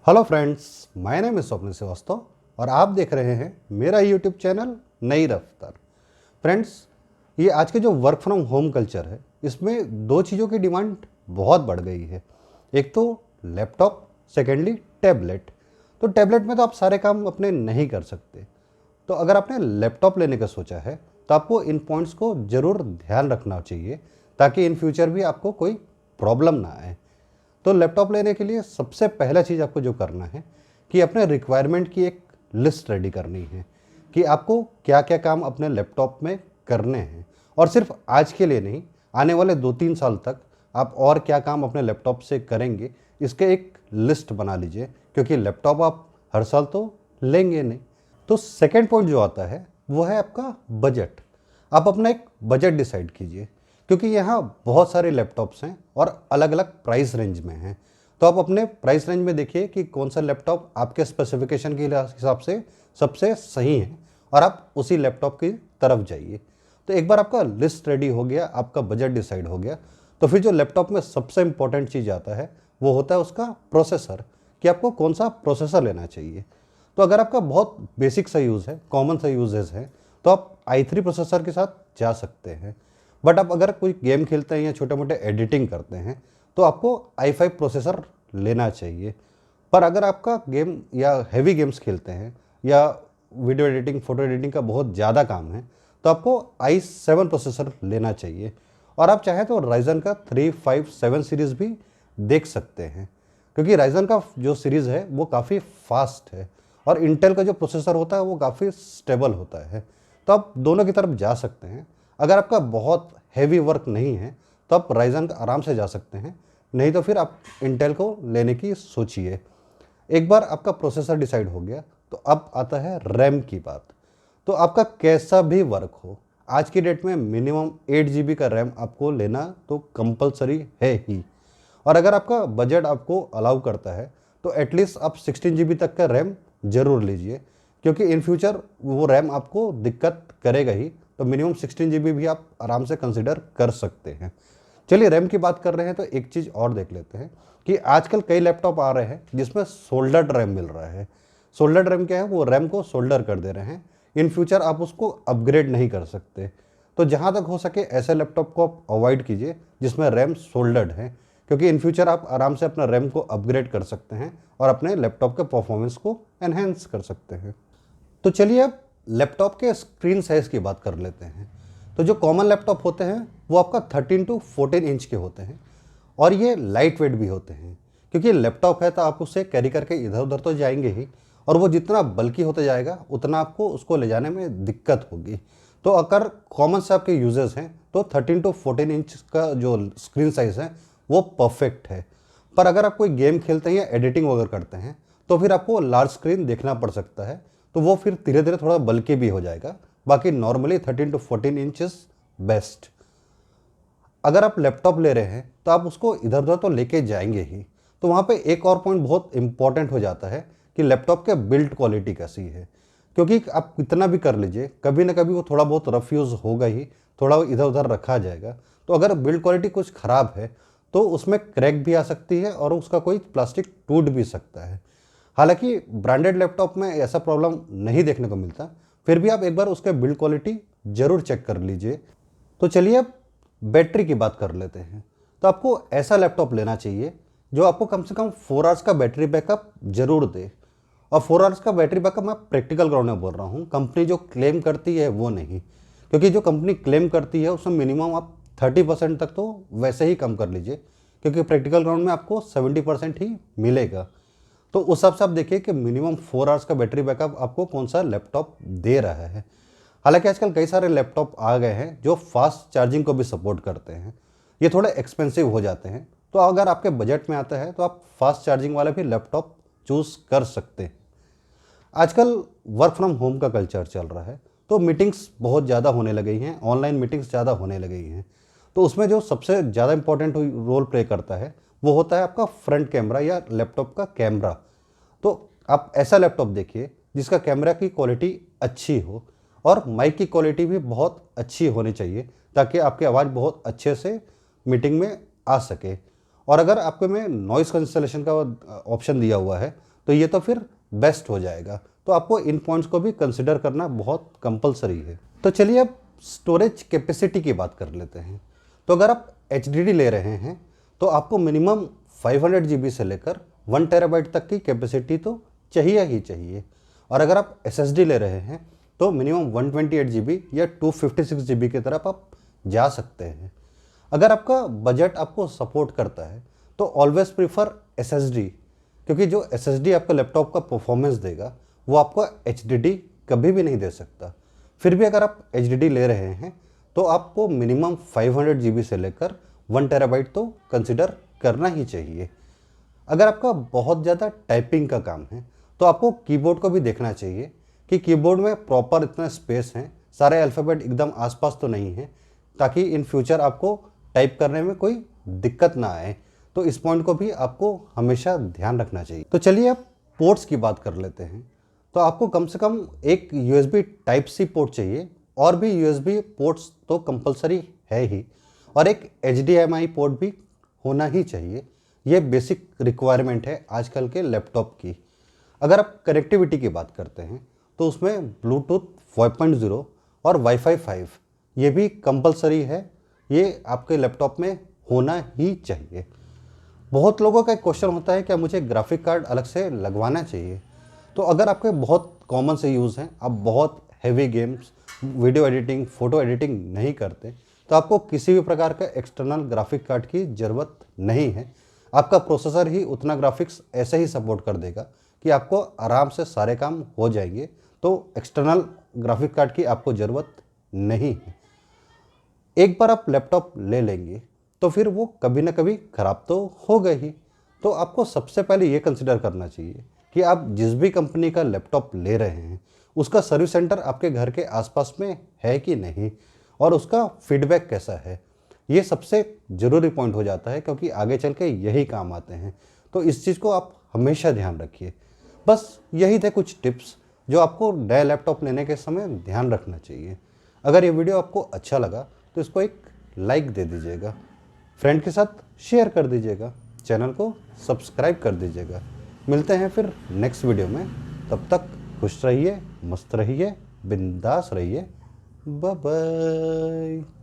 Hello friends, my name is स्वप्न श्रीवास्तव और आप देख रहे हैं मेरा यूट्यूब चैनल नई रफ्तार। फ्रेंड्स, ये आज के जो वर्क फ्रॉम होम कल्चर है, इसमें दो चीज़ों की डिमांड बहुत बढ़ गई है। एक तो लैपटॉप, सेकेंडली टैबलेट। तो टैबलेट में तो आप सारे काम अपने नहीं कर सकते। तो अगर आपने लैपटॉप लेने का सोचा है तो आपको इन पॉइंट्स को ज़रूर ध्यान रखना चाहिए ताकि इन फ्यूचर भी आपको कोई प्रॉब्लम ना आए। तो लैपटॉप लेने के लिए सबसे पहला चीज़ आपको जो करना है कि अपने रिक्वायरमेंट की एक लिस्ट रेडी करनी है कि आपको क्या क्या काम अपने लैपटॉप में करने हैं, और सिर्फ आज के लिए नहीं, आने वाले 2-3 साल तक आप और क्या काम अपने लैपटॉप से करेंगे, इसके एक लिस्ट बना लीजिए, क्योंकि लैपटॉप आप हर साल तो लेंगे नहीं। तो सेकेंड पॉइंट जो आता है वो है आपका बजट। आप अपना एक बजट डिसाइड कीजिए, क्योंकि यहाँ बहुत सारे लैपटॉप्स हैं और अलग अलग प्राइस रेंज में हैं। तो आप अपने प्राइस रेंज में देखिए कि कौन सा लैपटॉप आपके स्पेसिफिकेशन के हिसाब से सबसे सही है और आप उसी लैपटॉप की तरफ जाइए। तो एक बार आपका लिस्ट रेडी हो गया, आपका बजट डिसाइड हो गया, तो फिर जो लैपटॉप में सबसे इम्पोर्टेंट चीज़ आता है वो होता है उसका प्रोसेसर, कि आपको कौन सा प्रोसेसर लेना चाहिए। तो अगर आपका बहुत बेसिक सा यूज़ है, कॉमन सा यूजेस है, तो आप i3 प्रोसेसर के साथ जा सकते हैं। बट आप अगर कोई गेम खेलते हैं या छोटे मोटे एडिटिंग करते हैं तो आपको i5 प्रोसेसर लेना चाहिए। पर अगर आपका गेम या हैवी गेम्स खेलते हैं या वीडियो एडिटिंग, फोटो एडिटिंग का बहुत ज़्यादा काम है, तो आपको i7 प्रोसेसर लेना चाहिए। और आप चाहें तो राइजन का 357 सीरीज़ भी देख सकते हैं, क्योंकि राइजन का जो सीरीज़ है वो काफ़ी फास्ट है और इंटेल का जो प्रोसेसर होता है वो काफ़ी स्टेबल होता है। तो आप दोनों की तरफ जा सकते हैं। अगर आपका बहुत हैवी वर्क नहीं है तो आप राइजन का आराम से जा सकते हैं, नहीं तो फिर आप इंटेल को लेने की सोचिए। एक बार आपका प्रोसेसर डिसाइड हो गया तो अब आता है रैम की बात। तो आपका कैसा भी वर्क हो, आज की डेट में मिनिमम 8 GB का रैम आपको लेना तो कंपलसरी है ही। और अगर आपका बजट आपको अलाउ करता है तो एटलीस्ट आप 16 GB तक का रैम ज़रूर लीजिए, क्योंकि इन फ्यूचर वो रैम आपको दिक्कत करेगा ही। तो मिनिमम 16 GB भी आप आराम से कंसिडर कर सकते हैं। चलिए, रैम की बात कर रहे हैं तो एक चीज़ और देख लेते हैं कि आजकल कई लैपटॉप आ रहे हैं जिसमें सोल्डर्ड रैम मिल रहा है। सोल्डर्ड रैम क्या है? वो रैम को सोल्डर कर दे रहे हैं। इन फ्यूचर आप उसको अपग्रेड नहीं कर सकते। तो जहाँ तक हो सके ऐसे लैपटॉप को आप अवॉइड कीजिए जिसमें रैम सोल्डर्ड है, क्योंकि इन फ्यूचर आप आराम से अपना रैम को अपग्रेड कर सकते हैं और अपने लैपटॉप के परफॉर्मेंस को एनहेंस कर सकते हैं। तो चलिए अब लैपटॉप के स्क्रीन साइज़ की बात कर लेते हैं। तो जो कॉमन लैपटॉप होते हैं वो आपका 13 to 14 इंच के होते हैं और ये लाइट वेट भी होते हैं, क्योंकि लैपटॉप है तो आप उसे कैरी करके इधर उधर तो जाएंगे ही, और वो जितना बल्कि होता जाएगा उतना आपको उसको ले जाने में दिक्कत होगी। तो अगर कॉमन से आपके यूजर्स हैं तो 13 to 14 इंच का जो स्क्रीन साइज़ है वो परफेक्ट है। पर अगर आप कोई गेम खेलते हैं या एडिटिंग वगैरह करते हैं तो फिर आपको लार्ज स्क्रीन देखना पड़ सकता है, तो वो फिर धीरे धीरे थोड़ा बल्कि भी हो जाएगा। बाकी normally 13 to 14 inch is best. अगर आप लैपटॉप ले रहे हैं तो आप उसको इधर उधर तो लेके जाएंगे ही, तो वहाँ पे एक और पॉइंट बहुत इंपॉर्टेंट हो जाता है कि लैपटॉप के बिल्ड क्वालिटी कैसी है। क्योंकि आप कितना भी कर लीजिए, कभी ना कभी वो थोड़ा बहुत रफ यूज़ होगा ही, थोड़ा इधर उधर रखा जाएगा। तो अगर बिल्ड क्वालिटी कुछ ख़राब है तो उसमें क्रैक भी आ सकती है और उसका कोई प्लास्टिक टूट भी सकता है। हालांकि ब्रांडेड लैपटॉप में ऐसा प्रॉब्लम नहीं देखने को मिलता, फिर भी आप एक बार उसके बिल्ड क्वालिटी ज़रूर चेक कर लीजिए। तो चलिए अब बैटरी की बात कर लेते हैं। तो आपको ऐसा लैपटॉप लेना चाहिए जो आपको कम से कम 4 आवर्स का बैटरी बैकअप जरूर दे। और 4 आवर्स का बैटरी बैकअप मैं प्रैक्टिकल ग्राउंड में बोल रहा हूँ, कंपनी जो क्लेम करती है वो नहीं। क्योंकि जो कंपनी क्लेम करती है उसमें मिनिमम आप 30% तक तो वैसे ही कम कर लीजिए, क्योंकि प्रैक्टिकल ग्राउंड में आपको 70% ही मिलेगा। तो उस हिसाब से आप देखिए कि मिनिमम 4 आवर्स का बैटरी बैकअप आपको कौन सा लैपटॉप दे रहा है। हालांकि आजकल कई सारे लैपटॉप आ गए हैं जो फास्ट चार्जिंग को भी सपोर्ट करते हैं। ये थोड़े एक्सपेंसिव हो जाते हैं, तो अगर आपके बजट में आता है तो आप फास्ट चार्जिंग वाले भी लैपटॉप चूज़ कर सकते हैं। आजकल वर्क फ्रॉम होम का कल्चर चल रहा है, तो मीटिंग्स बहुत ज़्यादा होने लगी हैं, ऑनलाइन मीटिंग्स ज़्यादा होने लगी हैं। तो उसमें जो सबसे ज़्यादा इंपॉर्टेंट रोल प्ले करता है वो होता है आपका फ्रंट कैमरा या लैपटॉप का कैमरा। तो आप ऐसा लैपटॉप देखिए जिसका कैमरा की क्वालिटी अच्छी हो और माइक की क्वालिटी भी बहुत अच्छी होनी चाहिए, ताकि आपकी आवाज़ बहुत अच्छे से मीटिंग में आ सके। और अगर आपके में नॉइज़ कैंसलेशन का ऑप्शन दिया हुआ है तो ये तो फिर बेस्ट हो जाएगा। तो आपको इन पॉइंट्स को भी कंसिडर करना बहुत कंपलसरी है। तो चलिए अब स्टोरेज कैपेसिटी की बात कर लेते हैं। तो अगर आप HDD ले रहे हैं तो आपको मिनिमम 500 GB से लेकर 1 TB तक की कैपेसिटी तो चाहिए ही चाहिए। और अगर आप SSD ले रहे हैं तो मिनिमम 128 GB या 256 GB की तरफ आप जा सकते हैं। अगर आपका बजट आपको सपोर्ट करता है तो ऑलवेज प्रीफर SSD, क्योंकि जो SSD आपका लैपटॉप का परफॉर्मेंस देगा वो आपको HDD कभी भी नहीं दे सकता। फिर भी अगर आप HDD ले रहे हैं तो आपको मिनिमम 500 GB से लेकर 1 TB तो कंसिडर करना ही चाहिए। अगर आपका बहुत ज़्यादा टाइपिंग का काम है तो आपको कीबोर्ड को भी देखना चाहिए कि कीबोर्ड में प्रॉपर इतना स्पेस है, सारे अल्फ़ाबेट एकदम आसपास तो नहीं है, ताकि इन फ्यूचर आपको टाइप करने में कोई दिक्कत ना आए। तो इस पॉइंट को भी आपको हमेशा ध्यान रखना चाहिए। तो चलिए अब पोर्ट्स की बात कर लेते हैं। तो आपको कम से कम एक USB Type-C पोर्ट चाहिए, और भी USB पोर्ट्स तो कंपलसरी है ही, और एक HDMI पोर्ट भी होना ही चाहिए। ये बेसिक रिक्वायरमेंट है आजकल के लैपटॉप की। अगर आप कनेक्टिविटी की बात करते हैं तो उसमें ब्लूटूथ 5.0 और वाईफाई 5 ये भी कंपलसरी है, ये आपके लैपटॉप में होना ही चाहिए। बहुत लोगों का एक क्वेश्चन होता है क्या मुझे ग्राफिक कार्ड अलग से लगवाना चाहिए। तो अगर आपके बहुत कॉमन से यूज़ हैं, आप बहुत heavy games, video editing, photo editing नहीं करते, तो आपको किसी भी प्रकार का एक्सटर्नल ग्राफिक कार्ड की ज़रूरत नहीं है। आपका प्रोसेसर ही उतना ग्राफिक्स ऐसे ही सपोर्ट कर देगा कि आपको आराम से सारे काम हो जाएंगे। तो एक्सटर्नल ग्राफिक कार्ड की आपको ज़रूरत नहीं है। एक बार आप लैपटॉप ले लेंगे तो फिर वो कभी ना कभी ख़राब तो होगा ही। तो आपको सबसे पहले ये कंसिडर करना चाहिए कि आप जिस भी कंपनी का लैपटॉप ले रहे हैं उसका सर्विस सेंटर आपके घर के आसपास में है कि नहीं, और उसका फीडबैक कैसा है। ये सबसे ज़रूरी पॉइंट हो जाता है, क्योंकि आगे चल के यही काम आते हैं। तो इस चीज़ को आप हमेशा ध्यान रखिए। बस यही थे कुछ टिप्स जो आपको नया लैपटॉप लेने के समय ध्यान रखना चाहिए। अगर ये वीडियो आपको अच्छा लगा तो इसको एक लाइक दे दीजिएगा, फ्रेंड के साथ शेयर कर दीजिएगा, चैनल को सब्सक्राइब कर दीजिएगा। मिलते हैं फिर नेक्स्ट वीडियो में। तब तक खुश रहिए, मस्त रहिए, बिंदास रहिए। Bye bye.